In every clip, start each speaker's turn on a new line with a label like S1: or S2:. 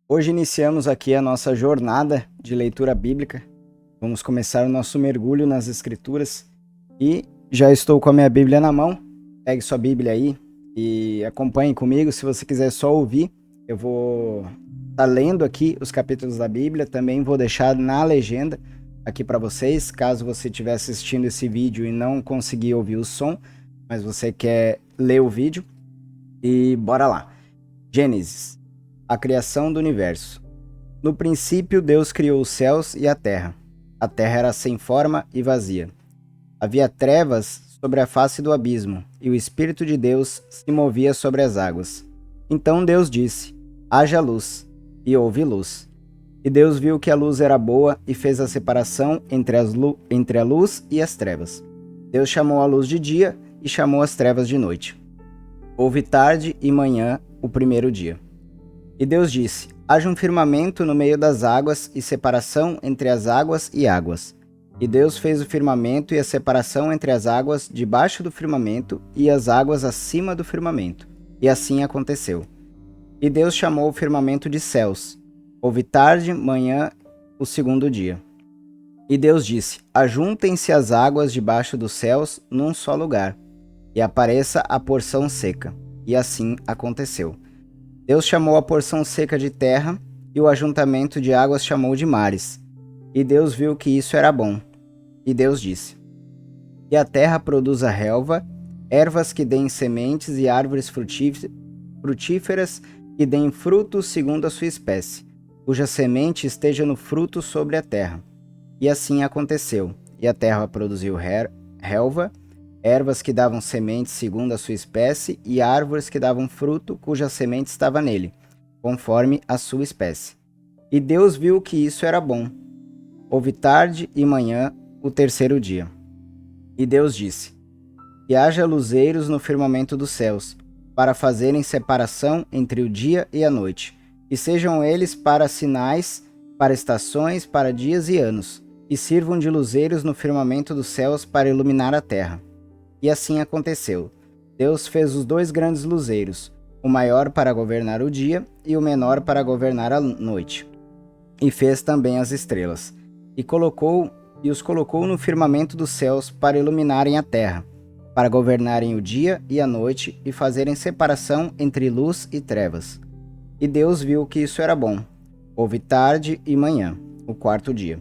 S1: Hoje iniciamos aqui a nossa jornada de leitura bíblica. Vamos começar o nosso mergulho nas Escrituras e já estou com a minha Bíblia na mão. Pegue sua Bíblia aí e acompanhe comigo. Se você quiser só ouvir, eu vou estar lendo aqui os capítulos da Bíblia. Também vou deixar na legenda aqui para vocês, caso você estiver assistindo esse vídeo e não conseguir ouvir o som, mas você quer ler o vídeo. E bora lá. Gênesis. A criação do universo. No princípio, Deus criou os céus e a terra. A terra era sem forma e vazia. Havia trevas sobre a face do abismo, e o Espírito de Deus se movia sobre as águas. Então Deus disse: haja luz, e houve luz. E Deus viu que a luz era boa e fez a separação entre a luz e as trevas. Deus chamou a luz de dia e chamou as trevas de noite. Houve tarde e manhã, o primeiro dia. E Deus disse: haja um firmamento no meio das águas e separação entre as águas e águas. E Deus fez o firmamento e a separação entre as águas debaixo do firmamento e as águas acima do firmamento. E assim aconteceu. E Deus chamou o firmamento de céus. Houve tarde, manhã, o segundo dia. E Deus disse: ajuntem-se as águas debaixo dos céus num só lugar, e apareça a porção seca. E assim aconteceu. Deus chamou a porção seca de terra, e o ajuntamento de águas chamou de mares. E Deus viu que isso era bom. E Deus disse: que a terra produza relva, ervas que deem sementes e árvores frutíferas que deem frutos segundo a sua espécie, cuja semente esteja no fruto sobre a terra. E assim aconteceu. E a terra produziu relva, ervas que davam sementes segundo a sua espécie, e árvores que davam fruto, cuja semente estava nele, conforme a sua espécie. E Deus viu que isso era bom. Houve tarde e manhã, o terceiro dia. E Deus disse: que haja luzeiros no firmamento dos céus, para fazerem separação entre o dia e a noite, e sejam eles para sinais, para estações, para dias e anos, e sirvam de luzeiros no firmamento dos céus para iluminar a terra. E assim aconteceu. Deus fez os dois grandes luzeiros, o maior para governar o dia e o menor para governar a noite. E fez também as estrelas, e os colocou no firmamento dos céus para iluminarem a terra, para governarem o dia e a noite e fazerem separação entre luz e trevas. E Deus viu que isso era bom. Houve tarde e manhã, o quarto dia.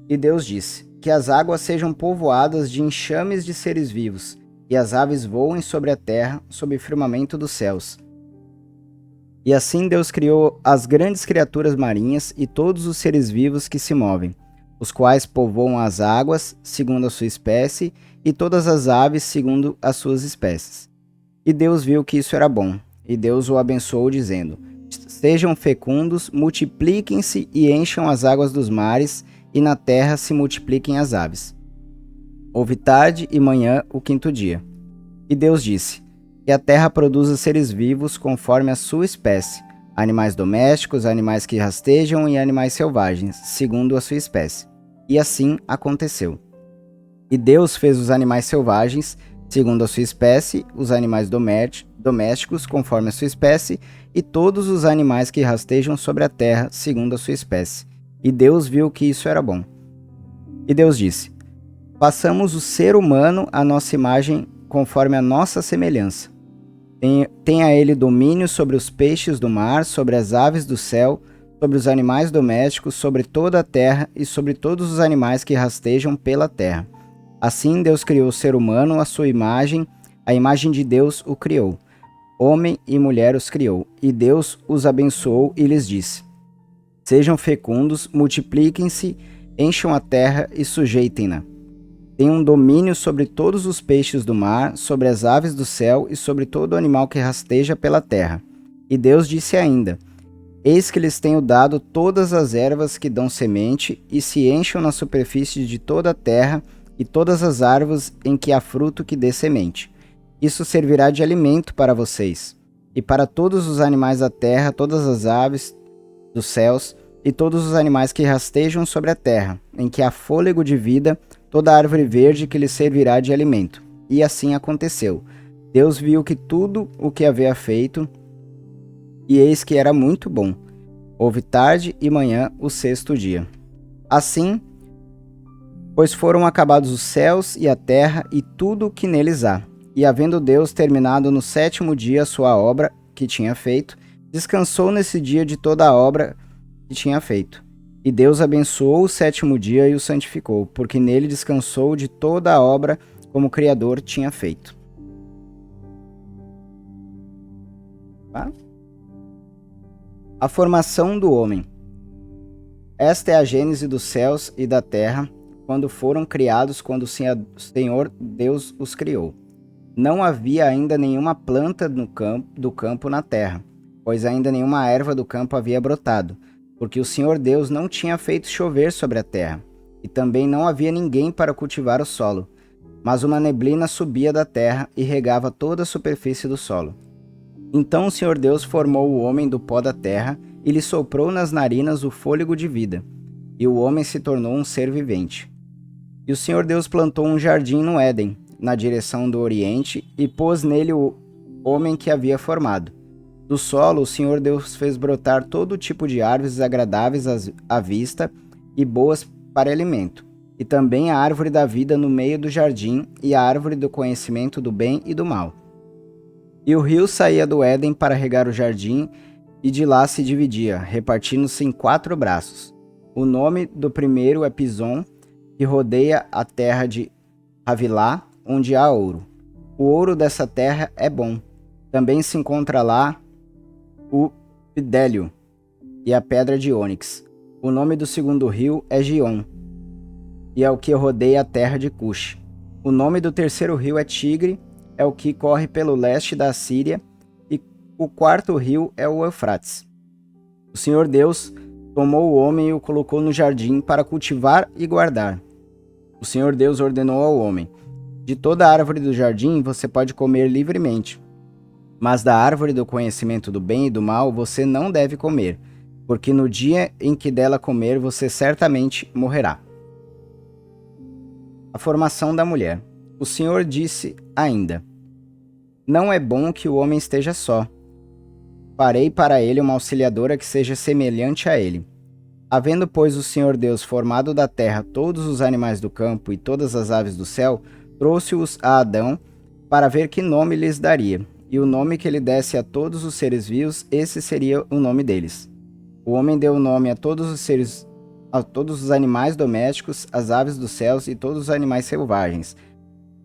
S1: E Deus disse: que as águas sejam povoadas de enxames de seres vivos, e as aves voem sobre a terra, sob o firmamento dos céus. E assim Deus criou as grandes criaturas marinhas e todos os seres vivos que se movem, os quais povoam as águas, segundo a sua espécie, e todas as aves, segundo as suas espécies. E Deus viu que isso era bom, e Deus o abençoou, dizendo: sejam fecundos, multipliquem-se e encham as águas dos mares, e na terra se multipliquem as aves. Houve tarde e manhã, o quinto dia. E Deus disse: que a terra produza seres vivos conforme a sua espécie, animais domésticos, animais que rastejam e animais selvagens, segundo a sua espécie. E assim aconteceu. E Deus fez os animais selvagens, segundo a sua espécie, os animais domésticos, conforme a sua espécie, e todos os animais que rastejam sobre a terra, segundo a sua espécie. E Deus viu que isso era bom. E Deus disse: façamos o ser humano à nossa imagem, conforme a nossa semelhança. Tenha ele domínio sobre os peixes do mar, sobre as aves do céu, sobre os animais domésticos, sobre toda a terra e sobre todos os animais que rastejam pela terra. Assim Deus criou o ser humano à sua imagem, a imagem de Deus o criou. Homem e mulher os criou. E Deus os abençoou e lhes disse: sejam fecundos, multipliquem-se, encham a terra e sujeitem-na. Tenham domínio sobre todos os peixes do mar, sobre as aves do céu e sobre todo animal que rasteja pela terra. E Deus disse ainda: eis que lhes tenho dado todas as ervas que dão semente e se encham na superfície de toda a terra, e todas as árvores em que há fruto que dê semente. Isso servirá de alimento para vocês, e para todos os animais da terra, todas as aves dos céus, e todos os animais que rastejam sobre a terra, em que há fôlego de vida, toda árvore verde que lhes servirá de alimento. E assim aconteceu. Deus viu que tudo o que havia feito, e eis que era muito bom. Houve tarde e manhã o sexto dia. Assim, pois foram acabados os céus e a terra e tudo o que neles há. E havendo Deus terminado no sétimo dia a sua obra que tinha feito, descansou nesse dia de toda a obra que tinha feito. E Deus abençoou o sétimo dia e o santificou, porque nele descansou de toda a obra como o Criador tinha feito. Tá? A formação do homem. Esta é a gênese dos céus e da terra, quando foram criados, quando o Senhor Deus os criou. Não havia ainda nenhuma planta do campo na terra, pois ainda nenhuma erva do campo havia brotado, porque o Senhor Deus não tinha feito chover sobre a terra, e também não havia ninguém para cultivar o solo. Mas uma neblina subia da terra e regava toda a superfície do solo. Então o Senhor Deus formou o homem do pó da terra e lhe soprou nas narinas o fôlego de vida, e o homem se tornou um ser vivente. E o Senhor Deus plantou um jardim no Éden, na direção do oriente, e pôs nele o homem que havia formado. Do solo, o Senhor Deus fez brotar todo tipo de árvores agradáveis à vista e boas para alimento, e também a árvore da vida no meio do jardim e a árvore do conhecimento do bem e do mal. E o rio saía do Éden para regar o jardim, e de lá se dividia, repartindo-se em 4 braços. O nome do primeiro é Pison, que rodeia a terra de Havilá, onde há ouro. O ouro dessa terra é bom. Também se encontra lá o bidélio e a pedra de ônix. O nome do segundo rio é Gion, e é o que rodeia a terra de Cush. O nome do terceiro rio é Tigre, é o que corre pelo leste da Síria, e o quarto rio é o Eufrates. O Senhor Deus tomou o homem e o colocou no jardim para cultivar e guardar. O Senhor Deus ordenou ao homem: de toda a árvore do jardim você pode comer livremente, mas da árvore do conhecimento do bem e do mal você não deve comer, porque no dia em que dela comer você certamente morrerá. A formação da mulher. O Senhor disse ainda: não é bom que o homem esteja só. Farei para ele uma auxiliadora que seja semelhante a ele. Havendo, pois, o Senhor Deus formado da terra todos os animais do campo e todas as aves do céu, trouxe-os a Adão para ver que nome lhes daria. E o nome que ele desse a todos os seres vivos, esse seria o nome deles. O homem deu o nome a todos os animais domésticos, às aves dos céus e todos os animais selvagens.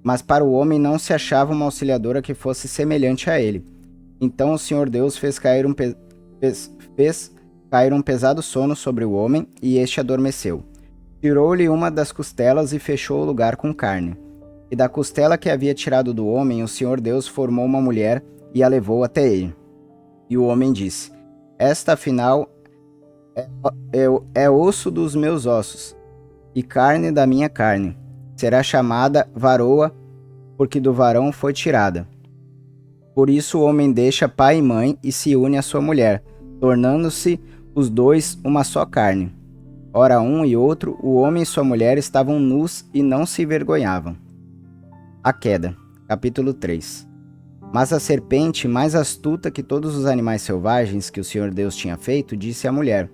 S1: Mas para o homem não se achava uma auxiliadora que fosse semelhante a ele. Então o Senhor Deus fez cair um pesado sono sobre o homem, e este adormeceu. Tirou-lhe uma das costelas e fechou o lugar com carne. E da costela que havia tirado do homem, o Senhor Deus formou uma mulher e a levou até ele. E o homem disse: esta, afinal, é osso dos meus ossos e carne da minha carne. Será chamada varoa, porque do varão foi tirada. Por isso o homem deixa pai e mãe e se une à sua mulher, tornando-se os dois uma só carne. Ora, um e outro, o homem e sua mulher, estavam nus e não se envergonhavam. A queda. Capítulo 3. Mas a serpente, mais astuta que todos os animais selvagens que o Senhor Deus tinha feito, disse à mulher: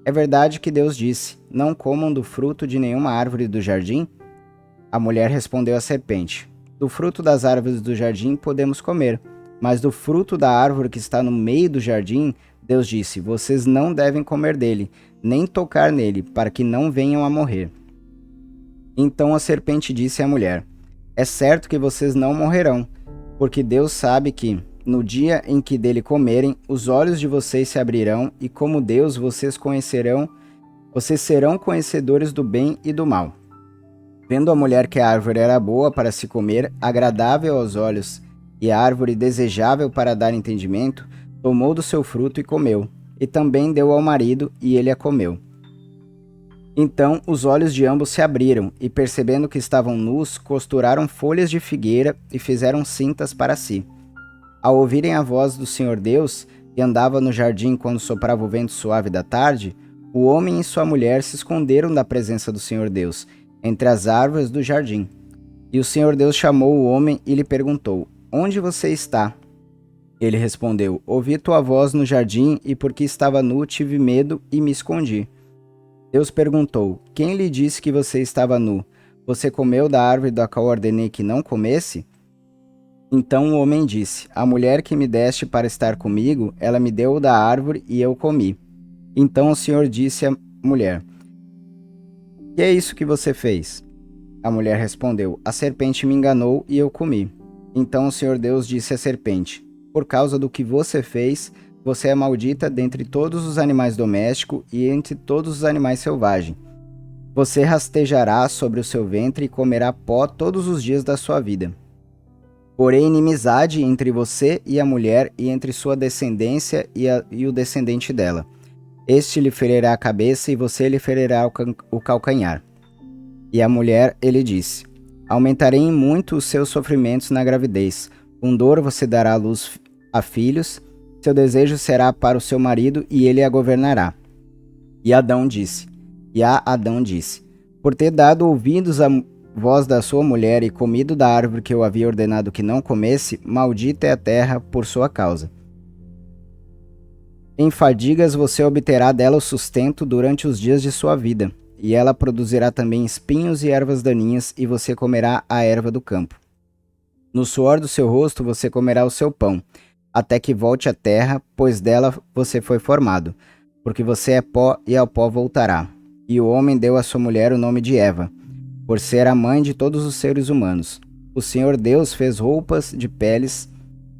S1: é verdade que Deus disse: não comam do fruto de nenhuma árvore do jardim? A mulher respondeu à serpente: do fruto das árvores do jardim podemos comer, mas do fruto da árvore que está no meio do jardim, Deus disse: vocês não devem comer dele, nem tocar nele, para que não venham a morrer. Então a serpente disse à mulher: é certo que vocês não morrerão, porque Deus sabe que, no dia em que dele comerem, os olhos de vocês se abrirão, e como Deus vocês serão conhecedores do bem e do mal. Vendo a mulher que a árvore era boa para se comer, agradável aos olhos, e a árvore desejável para dar entendimento, tomou do seu fruto e comeu, e também deu ao marido, e ele a comeu. Então os olhos de ambos se abriram, e percebendo que estavam nus, costuraram folhas de figueira e fizeram cintas para si. Ao ouvirem a voz do Senhor Deus, que andava no jardim quando soprava o vento suave da tarde, o homem e sua mulher se esconderam da presença do Senhor Deus, entre as árvores do jardim. E o Senhor Deus chamou o homem e lhe perguntou: onde você está? Ele respondeu: Ouvi tua voz no jardim, e porque estava nu, tive medo e me escondi. Deus perguntou: Quem lhe disse que você estava nu? Você comeu da árvore da qual ordenei que não comesse? Então o homem disse: A mulher que me deste para estar comigo, ela me deu da árvore e eu comi. Então o Senhor disse à mulher: Que é isso que você fez? A mulher respondeu: A serpente me enganou e eu comi. Então o Senhor Deus disse à serpente: Por causa do que você fez, você é maldita dentre todos os animais domésticos e entre todos os animais selvagens. Você rastejará sobre o seu ventre e comerá pó todos os dias da sua vida. Porém, inimizade entre você e a mulher, e entre sua descendência e o descendente dela. Este lhe ferirá a cabeça e você lhe ferirá o calcanhar. E a mulher, ele disse: Aumentarei em muito os seus sofrimentos na gravidez. Com dor você dará à luz a filhos. Seu desejo será para o seu marido e ele a governará. E Adão disse: Por ter dado ouvidos à voz da sua mulher e comido da árvore que eu havia ordenado que não comesse, maldita é a terra por sua causa. Em fadigas você obterá dela o sustento durante os dias de sua vida, e ela produzirá também espinhos e ervas daninhas, e você comerá a erva do campo. No suor do seu rosto você comerá o seu pão, até que volte à terra, pois dela você foi formado, porque você é pó e ao pó voltará. E o homem deu à sua mulher o nome de Eva, por ser a mãe de todos os seres humanos. O Senhor Deus fez roupas de peles,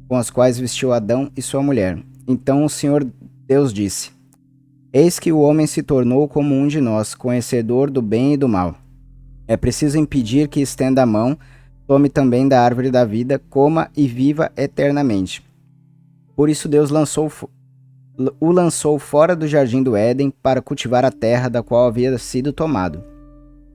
S1: com as quais vestiu Adão e sua mulher. Então o Senhor Deus disse: Eis que o homem se tornou como um de nós, conhecedor do bem e do mal. É preciso impedir que estenda a mão, tome também da árvore da vida, coma e viva eternamente. Por isso Deus o lançou fora do jardim do Éden para cultivar a terra da qual havia sido tomado.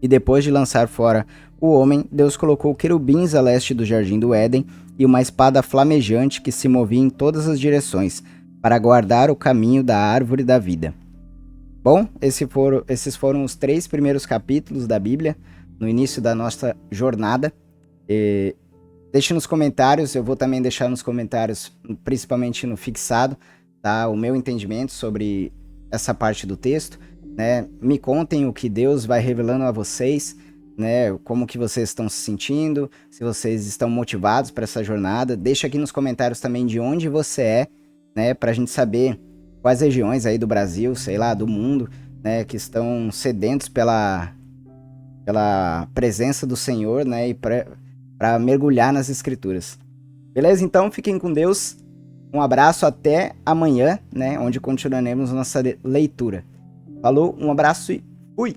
S1: E depois de lançar fora o homem, Deus colocou querubins a leste do jardim do Éden e uma espada flamejante que se movia em todas as direções, para guardar o caminho da árvore da vida. Bom, esses foram os 3 primeiros capítulos da Bíblia, no início da nossa jornada. Deixe nos comentários, eu vou também deixar nos comentários, principalmente no fixado, tá, o meu entendimento sobre essa parte do texto. Né? Me contem o que Deus vai revelando a vocês, né? Como que vocês estão se sentindo, se vocês estão motivados para essa jornada. Deixa aqui nos comentários também de onde você é, né? Para a gente saber quais regiões aí do Brasil, sei lá, do mundo, né? Que estão sedentos pela presença do Senhor, né? E para mergulhar nas Escrituras. Beleza? Então, fiquem com Deus. Um abraço, até amanhã, né? Onde continuaremos nossa leitura. Falou, um abraço e fui!